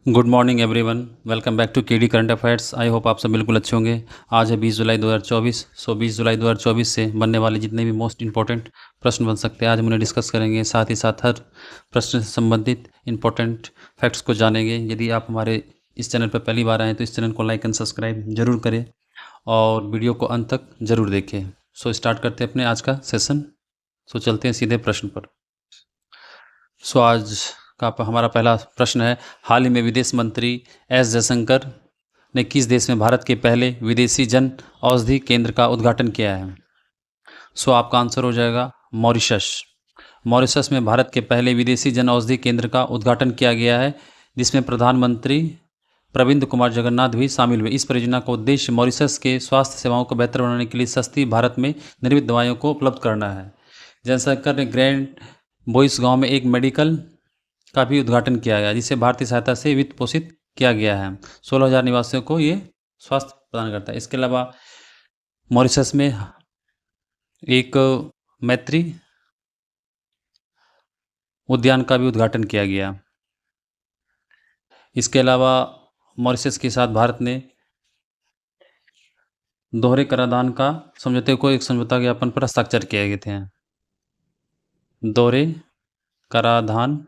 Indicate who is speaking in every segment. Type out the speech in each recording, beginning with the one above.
Speaker 1: Good morning everyone. Welcome back to KD current affairs. I hope आप सब बिल्कुल अच्छे होंगे। आज है 20 जुलाई 2024। 20 जुलाई 2024 से बनने वाले जितने भी मोस्ट इंपॉर्टेंट प्रश्न बन सकते हैं आज हम उन्हें डिस्कस करेंगे। साथ ही साथ हर प्रश्न से संबंधित इंपॉर्टेंट फैक्ट्स को जानेंगे। यदि आप हमारे इस चैनल पर पहली बार आएँ तो इस चैनल को लाइक एंड सब्सक्राइब जरूर करें और वीडियो को अंत तक जरूर देखें। स्टार्ट करते हैं अपने आज का सेशन। चलते हैं सीधे प्रश्न पर। आज का हमारा पहला प्रश्न है, हाल ही में विदेश मंत्री एस जयशंकर ने किस देश में भारत के पहले विदेशी जन औषधि केंद्र का उद्घाटन किया है? आपका आंसर हो जाएगा मॉरिशस। मॉरिशस में भारत के पहले विदेशी जन औषधि केंद्र का उद्घाटन किया गया है, जिसमें प्रधानमंत्री प्रविंद कुमार जगन्नाथ भी शामिल हुए। इस परियोजना का उद्देश्य मॉरिशस के स्वास्थ्य सेवाओं को बेहतर बनाने के लिए सस्ती भारत में निर्मित दवाइयों को उपलब्ध करना है। जयशंकर ने ग्रैंड बोइस गांव में एक मेडिकल का भी उद्घाटन किया गया, जिसे भारतीय सहायता से वित्त पोषित किया गया है। 16,000 निवासियों को ये स्वास्थ्य प्रदान करता है। इसके अलावा मॉरिशस में एक मैत्री उद्यान का भी उद्घाटन किया गया। इसके अलावा मॉरिशस के साथ भारत ने दोहरे कराधान का समझौते को एक समझौता ज्ञापन पर हस्ताक्षर किए गए थे। दोहरे कराधान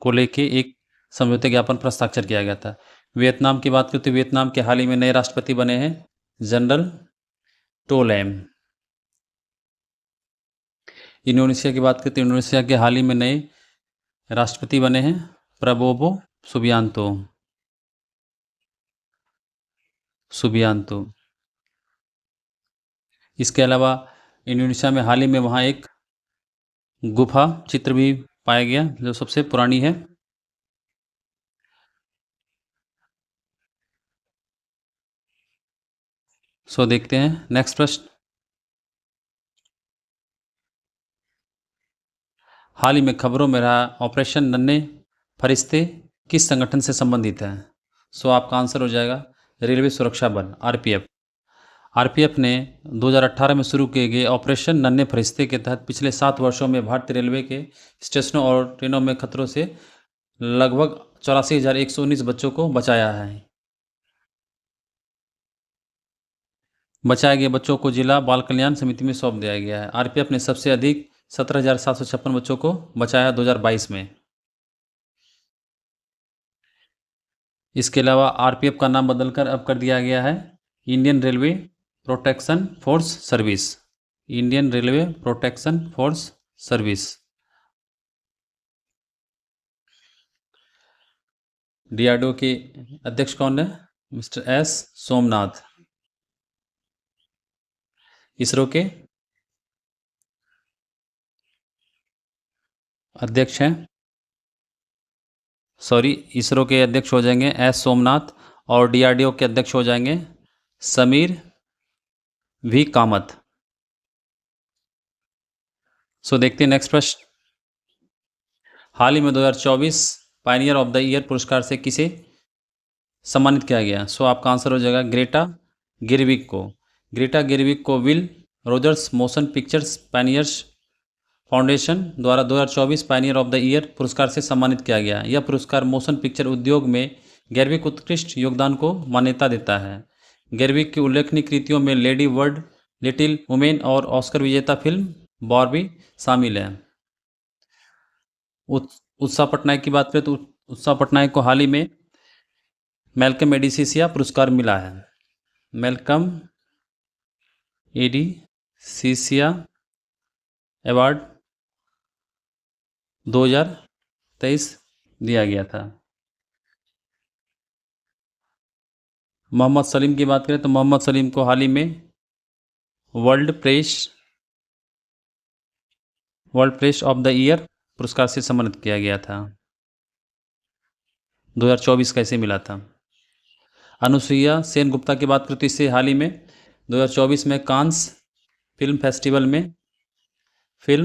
Speaker 1: को लेके एक समझौते ज्ञापन पर हस्ताक्षर किया गया था। वियतनाम की बात करें तो वियतनाम के हाल ही में नए राष्ट्रपति बने हैं जनरल टो लैम। इंडोनेशिया की बात करें तो इंडोनेशिया के हाल ही में नए राष्ट्रपति बने हैं प्रबोवो सुबियांतो। इसके अलावा इंडोनेशिया में हाल ही में वहाँ एक गुफा चित्र भी पाया गया जो सबसे पुरानी है। देखते हैं नेक्स्ट प्रश्न। हाल ही में खबरों में रहा ऑपरेशन नन्हे फरिश्ते किस संगठन से संबंधित है? आपका आंसर हो जाएगा रेलवे सुरक्षा बल आरपीएफ। आरपीएफ ने 2018 में शुरू किए गए ऑपरेशन नन्हे फरिश्ते के तहत पिछले 7 वर्षों में भारतीय रेलवे के स्टेशनों और ट्रेनों में खतरों से लगभग 84,119 बच्चों को बचाया है। बचाए गए बच्चों को जिला बाल कल्याण समिति में सौंप दिया गया है। आरपीएफ ने सबसे अधिक 17,756 बच्चों को बचाया 2022 में। इसके अलावा आरपीएफ का नाम बदलकर अब कर दिया गया है Indian railway protection force service. Indian railway protection force service. DRDO के अध्यक्ष कौन है? Mister S Somnath. इसरो के अध्यक्ष हैं इसरो के अध्यक्ष हो जाएंगे एस सोमनाथ और डीआरडीओ के अध्यक्ष हो जाएंगे समीर वी कामत। देखते हैं नेक्स्ट प्रश्न। हाल ही में 2024 पायनियर ऑफ द ईयर पुरस्कार से किसे सम्मानित किया गया? आपका आंसर हो जाएगा ग्रेटा गेरविक को। ग्रेटा गेरविक को will Rogers motion pictures pioneers foundation द्वारा 2024 पायनियर ऑफ द ईयर पुरस्कार से सम्मानित किया गया। यह पुरस्कार मोशन पिक्चर उद्योग में गेरविक उत्कृष्ट योगदान को मान्यता देता है। गेरविक की उल्लेखनीय कृतियों में लेडी वर्ड, लिटिल वुमेन और ऑस्कर विजेता फिल्म बॉर्बी शामिल है। उत्साह पटनायक की बात करें तो उत्साह पटनायक को हाल ही में मैल्कम एडिसिसिया पुरस्कार मिला है। मैल्कम एडिसिसिया अवार्ड 2023 दिया गया था। मोहम्मद सलीम की बात करें तो मोहम्मद सलीम को हाल ही में world press of the year पुरस्कार से सम्मानित किया गया था। 2024 का इसे मिला था। अनुसुईया सेन गुप्ता की बात करें तो इससे हाल ही में 2024 में कांस फिल्म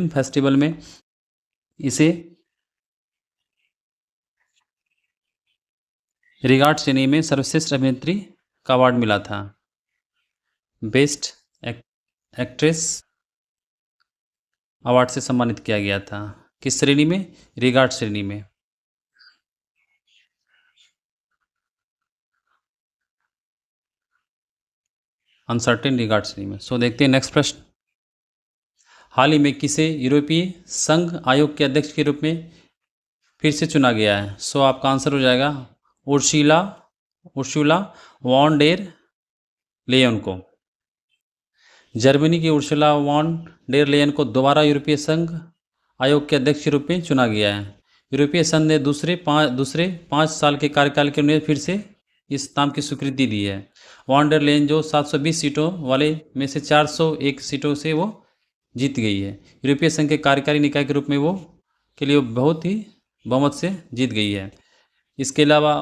Speaker 1: फेस्टिवल में इसे रिगार्ड श्रेणी में सर्वश्रेष्ठ अभिनेत्री का अवार्ड मिला था। बेस्ट एक्ट्रेस अवार्ड से सम्मानित किया गया था। किस श्रेणी में? रिगार्ड श्रेणी में। अनसर्टेन रिगार्ड्स में। सो देखते हैं नेक्स्ट प्रश्न। हाल ही में किसे यूरोपीय संघ आयोग के अध्यक्ष के रूप में फिर से चुना गया है? सो आपका आंसर हो जाएगा Ursula Ursula von der Leyen को। जर्मनी की उर्सुला वॉन डेर लेयन को दोबारा यूरोपीय संघ आयोग के अध्यक्ष के रूप में चुना गया है। यूरोपीय संघ ने दूसरे 5 साल के कार्यकाल के लिए फिर से इस नाम की स्वीकृति दी है। वॉन डेर लेयन जो 720 सीटों वाले में से 401 सीटों से वो जीत गई है। यूरोपीय संघ के कार्यकारी निकाय के रूप में वो के लिए बहुत ही बहुमत से जीत गई है। इसके अलावा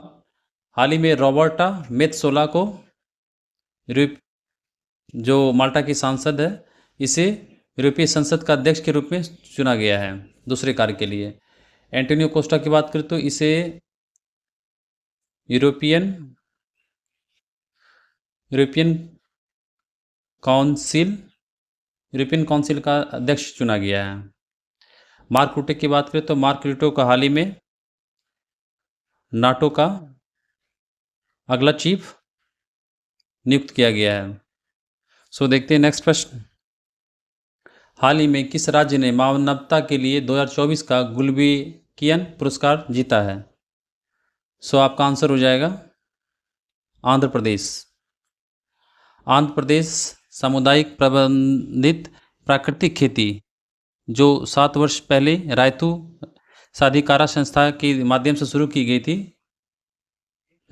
Speaker 1: हाल ही में रॉबर्टा मेत्सोला को जो माल्टा की सांसद है, इसे यूरोपीय संसद का अध्यक्ष के रूप में चुना गया है दूसरे कार्य के लिए। एंटोनियो कोस्टा की बात करें तो इसे यूरोपियन काउंसिल का अध्यक्ष चुना गया है। मार्क रूटे की बात करें तो मार्क रूटे को हाल ही में नाटो का अगला चीफ नियुक्त किया गया है। सो देखते हैं नेक्स्ट प्रश्न। हाल ही में किस राज्य ने मानवता के लिए 2024 का गुल्बेकियन पुरस्कार जीता है? सो आपका आंसर हो जाएगा आंध्र प्रदेश। आंध्र प्रदेश सामुदायिक प्रबंधित प्राकृतिक खेती जो 7 वर्ष पहले रायतू साधिकारा संस्था के माध्यम से शुरू की गई थी,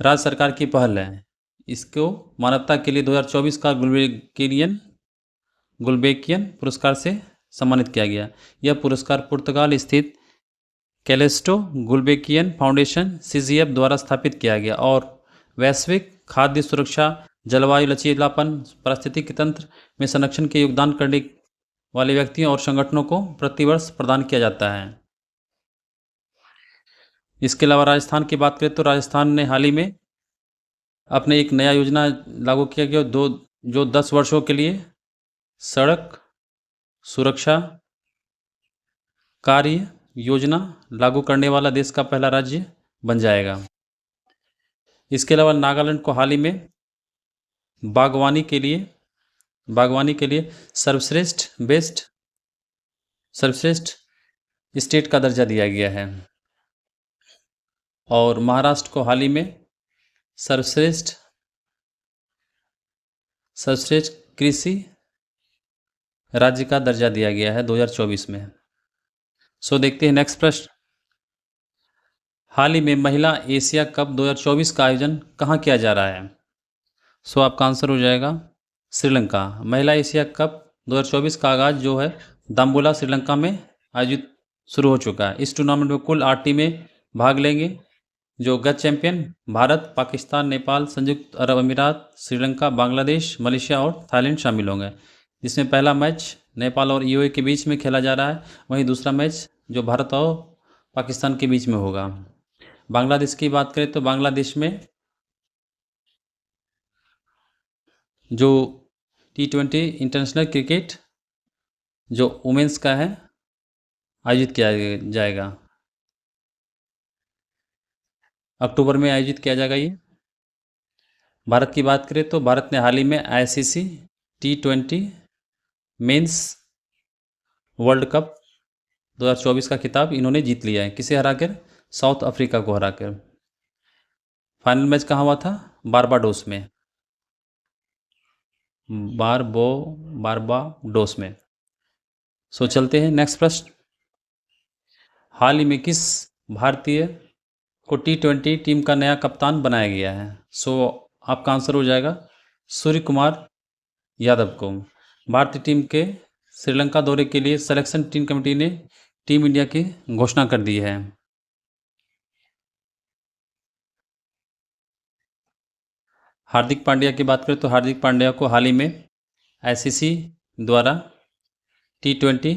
Speaker 1: राज्य सरकार की पहल है। इसको मानवता के लिए 2024 का गुल्बेकियन पुरस्कार से सम्मानित किया गया। यह पुरस्कार पुर्तगाल स्थित कैलेस्टो गुल्बेकियन फाउंडेशन CGF द्वारा स्थापित किया गया और वैश्विक खाद्य सुरक्षा, जलवायु लचीलापन, पारिस्थितिकी तंत्र में संरक्षण के योगदान करने वाले व्यक्तियों और संगठनों को प्रतिवर्ष प्रदान किया जाता है। इसके अलावा राजस्थान की बात करें तो राजस्थान ने हाल ही में अपने एक नया योजना लागू किया गया जो 10 वर्षों के लिए सड़क सुरक्षा कार्य योजना लागू करने वाला देश का पहला राज्य बन जाएगा। इसके अलावा नागालैंड को हाल ही में बागवानी के लिए सर्वश्रेष्ठ स्टेट का दर्जा दिया गया है और महाराष्ट्र को हाल ही में सर्वश्रेष्ठ कृषि राज्य का दर्जा दिया गया है 2024 में। सो देखते हैं नेक्स्ट प्रश्न। हाल ही में महिला एशिया कप 2024 का आयोजन कहाँ किया जा रहा है? सो आपका आंसर हो जाएगा श्रीलंका। महिला एशिया कप 2024 का आगाज जो है दाम्बुला श्रीलंका में आयोजित शुरू हो चुका है। इस टूर्नामेंट में कुल 8 टीमें भाग लेंगे। जो गत चैंपियन भारत, पाकिस्तान, नेपाल, संयुक्त अरब अमीरात, श्रीलंका, बांग्लादेश, मलेशिया और थाईलैंड शामिल होंगे। जिसमें पहला मैच नेपाल और UAE के बीच में खेला जा रहा है, वहीं दूसरा मैच जो भारत और पाकिस्तान के बीच में होगा। बांग्लादेश की बात करें तो बांग्लादेश में जो T20 इंटरनेशनल क्रिकेट जो वुमेन्स का है आयोजित किया जाएगा, अक्टूबर में आयोजित किया जाएगा ये। भारत की बात करें तो भारत ने हाल ही में ICC T20 mains world cup 2024 का खिताब इन्होंने जीत लिया है। किसे हराकर? साउथ अफ्रीका को हराकर। फाइनल मैच कहाँ हुआ था? बारबाडोस में। बारबाडोस में। सो चलते हैं नेक्स्ट प्रश्न। हाल ही में किस भारतीय को T20 टीम का नया कप्तान बनाया गया है? सो आपका आंसर हो जाएगा सूर्य कुमार यादव को। भारतीय टीम के श्रीलंका दौरे के लिए सिलेक्शन टीम कमेटी ने टीम इंडिया की घोषणा कर दी है। हार्दिक पांड्या की बात करें तो हार्दिक पांड्या को हाल ही में ICC द्वारा T20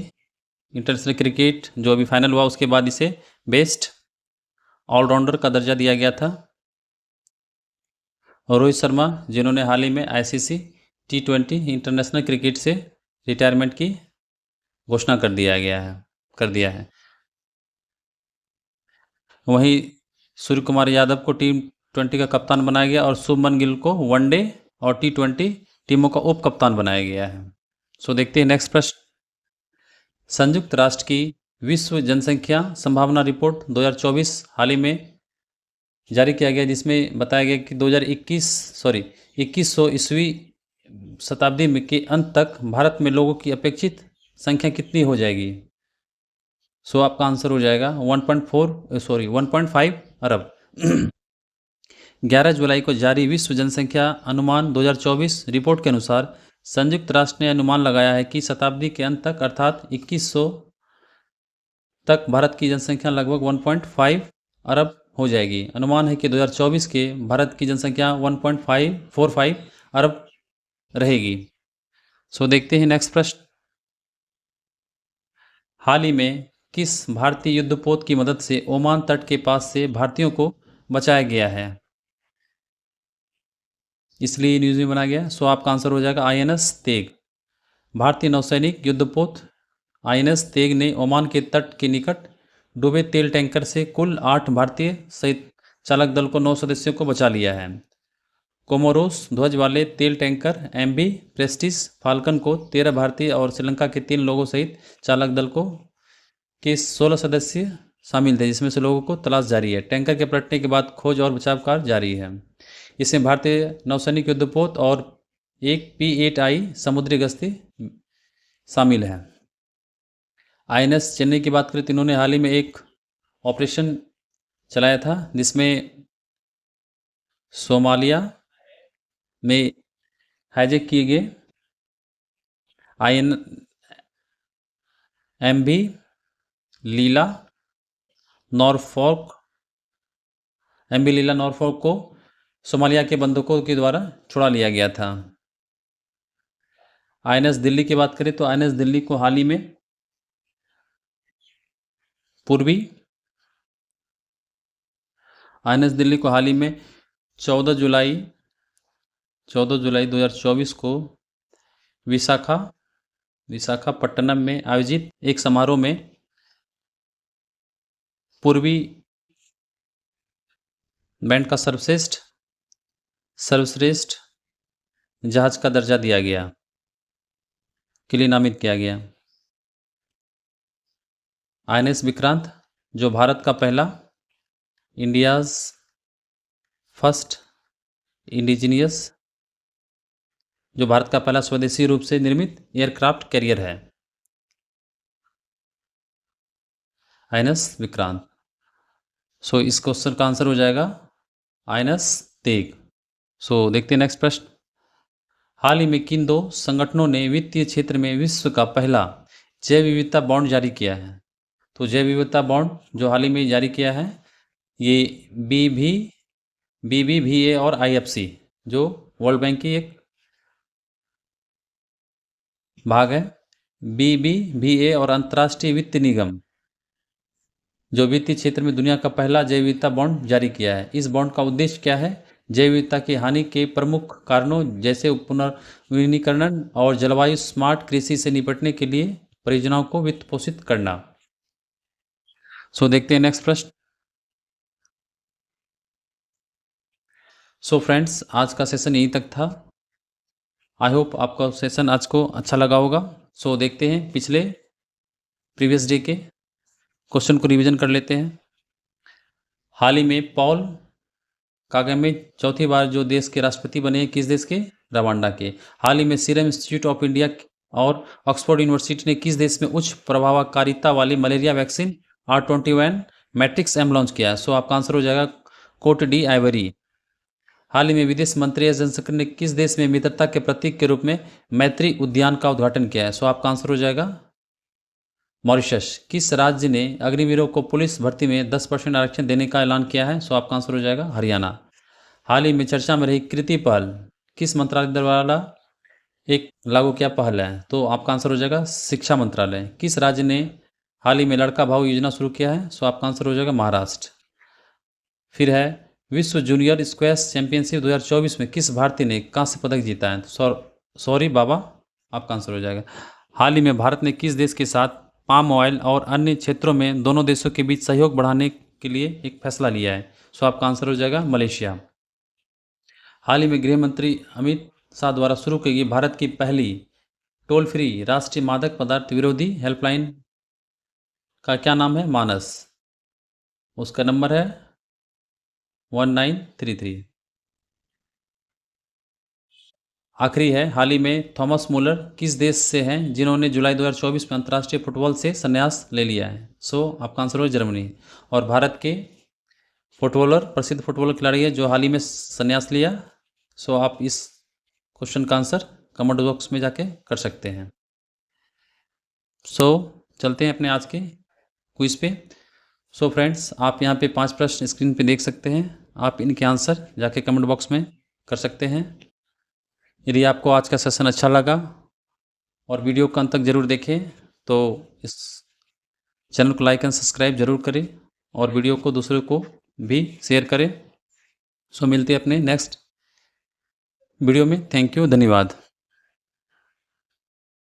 Speaker 1: इंटरनेशनल क्रिकेट जो अभी फाइनल हुआ उसके बाद इसे बेस्ट ऑलराउंडर का दर्जा दिया गया था। और रोहित शर्मा जिन्होंने हाल ही में ICC T20 इंटरनेशनल क्रिकेट से रिटायरमेंट की घोषणा कर दिया है। वहीं सूर्य कुमार यादव को T20 का कप्तान बनाया गया और शुभमन गिल को वनडे और T20 टीमों का उप कप्तान बनाया गया है। सो देखते हैं नेक्स्ट प्रश्न। संयुक्त राष्ट्र की विश्व जनसंख्या संभावना रिपोर्ट 2024 हाल ही में जारी किया गया, जिसमें बताया गया कि 2100 ईस्वी शताब्दी में के अंत तक भारत में लोगों की अपेक्षित संख्या कितनी हो जाएगी। सो आपका आंसर हो जाएगा 1.5 अरब। 11 जुलाई को जारी विश्व जनसंख्या अनुमान 2024 रिपोर्ट के अनुसार संयुक्त राष्ट्र ने अनुमान लगाया है कि शताब्दी के अंत तक अर्थात 2100 तक भारत की जनसंख्या लगभग 1.5 अरब हो जाएगी। अनुमान है कि 2024 के भारत की जनसंख्या 1.545 अरब रहेगी। सो देखते हैं नेक्स्ट प्रश्न। हाल ही में किस भारतीय युद्धपोत की मदद से ओमान तट के पास से भारतीयों को बचाया गया है, इसलिए न्यूज में बना गया। सो आपका आंसर हो जाएगा INS तेग। भारतीय नौसैनिक युद्धपोत INS तेग ने ओमान के तट के निकट डूबे तेल टैंकर से कुल 8 भारतीय सहित चालक दल को 9 सदस्यों को बचा लिया है। कोमोरोस ध्वज वाले तेल टैंकर MV प्रेस्टिस फाल्कन को 13 भारतीय और श्रीलंका के 3 लोगों सहित चालक दल को के 16 सदस्य शामिल थे, जिसमें से लोगों को तलाश जारी है। टैंकर के पलटने के बाद खोज और बचाव कार्य जारी है। इसमें भारतीय नौसैनिक युद्धपोत और एक P-8I समुद्री गश्ती शामिल है। INS चेन्नई की बात करें तो इन्होंने हाल ही में एक ऑपरेशन चलाया था, जिसमें सोमालिया में हाईजैक किए गए MV लीला नॉरफॉक को सोमालिया के बंदूकों के द्वारा छुड़ा लिया गया था। INS दिल्ली की बात करें तो INS दिल्ली को हाल ही में INS दिल्ली को हाल ही में 14 जुलाई 2024 को विशाखापट्टनम में आयोजित एक समारोह में पूर्वी बैंड का सर्वश्रेष्ठ जहाज का दर्जा दिया गया, के लिए नामित किया गया। INS विक्रांत जो भारत का पहला इंडियाज फर्स्ट इंडिजीनियस जो भारत का पहला स्वदेशी रूप से निर्मित एयरक्राफ्ट कैरियर है, INS विक्रांत। सो इस क्वेश्चन का आंसर हो जाएगा INS तेग। सो देखते हैं नेक्स्ट प्रश्न। हाल ही में किन 2 संगठनों ने वित्तीय क्षेत्र में विश्व का पहला जैव विविधता बॉन्ड जारी किया है। तो जैव विविधता बॉन्ड जो हाल ही में जारी किया है, ये BBVA और IFC जो वर्ल्ड बैंक की एक भाग है, BBVA और अंतर्राष्ट्रीय वित्त निगम जो वित्तीय क्षेत्र में दुनिया का पहला जैव विविधता बॉन्ड जारी किया है। इस बॉन्ड का उद्देश्य क्या है? जैव विविधता की हानि के प्रमुख कारणों जैसे पुनर्नवीनीकरण और जलवायु स्मार्ट कृषि से निपटने के लिए परियोजनाओं को वित्त पोषित करना। सो देखते हैं नेक्स्ट प्रश्न। सो फ्रेंड्स, आज का सेशन यहीं तक था। आई होप आपका सेशन आज को अच्छा लगा होगा। सो देखते हैं पिछले प्रीवियस डे के क्वेश्चन को रिवीजन कर लेते हैं। हाल ही में पॉल कागमे चौथी बार जो देश के राष्ट्रपति बने हैं, किस देश के? रवांडा के। हाल ही में सीरम इंस्टीट्यूट ऑफ इंडिया और ऑक्सफोर्ड यूनिवर्सिटी ने किस देश में उच्च प्रभावकारिता वाली malaria vaccine R21 matrix M launch किया है? सो आपका आंसर हो जाएगा कोट डी आइवरी। हाल ही में विदेश मंत्री एस जयशंकर ने किस देश में मित्रता के प्रतीक के रूप में मैत्री उद्यान का उद्घाटन किया है? सो आपका आंसर हो जाएगा मॉरिशस। किस राज्य ने अग्निवीरों को पुलिस भर्ती में 10% आरक्षण देने का ऐलान किया है? सो आपका आंसर हो जाएगा हरियाणा। हाल ही में चर्चा में रही कृति पहल किस मंत्रालय द्वारा एक लागू किया पहल है? तो आपका आंसर हो जाएगा शिक्षा मंत्रालय। किस राज्य ने हाल ही में लड़का भाव योजना शुरू किया है? सो आपका आंसर हो जाएगा महाराष्ट्र। फिर है विश्व जूनियर स्क्वैश चैंपियनशिप 2024 में किस भारतीय ने कांस्य पदक जीता है? सॉरी बाबा, आपका आंसर हो जाएगा। हाल ही में भारत ने किस देश के साथ पाम ऑयल और अन्य क्षेत्रों में दोनों देशों के बीच सहयोग बढ़ाने के लिए एक फैसला लिया है? सो आपका आंसर हो जाएगा मलेशिया। हाल ही में गृह मंत्री अमित शाह द्वारा शुरू की गई भारत की पहली टोल फ्री राष्ट्रीय मादक पदार्थ विरोधी हेल्पलाइन का क्या नाम है? मानस। उसका नंबर है 1933। आखिरी है, हाल ही में थॉमस मुलर किस देश से हैं जिन्होंने जुलाई 2024 में अंतर्राष्ट्रीय फुटबॉल से संन्यास ले लिया है? सो आपका आंसर हो जर्मनी। और भारत के फुटबॉलर, प्रसिद्ध फुटबॉलर खिलाड़ी है जो हाल ही में संन्यास लिया। सो आप इस क्वेश्चन का आंसर कमेंट बॉक्स में जाके कर सकते हैं। सो चलते हैं अपने आज के क्विज पे। सो फ्रेंड्स, आप यहाँ पे 5 प्रश्न स्क्रीन पे देख सकते हैं। आप इनके आंसर जाके कमेंट बॉक्स में कर सकते हैं। यदि आपको आज का सेशन अच्छा लगा और वीडियो को अंत तक जरूर देखें तो इस चैनल को लाइक एंड सब्सक्राइब जरूर करें और वीडियो को दूसरों को भी शेयर करें। सो मिलते हैं अपने नेक्स्ट वीडियो में। थैंक यू, धन्यवाद।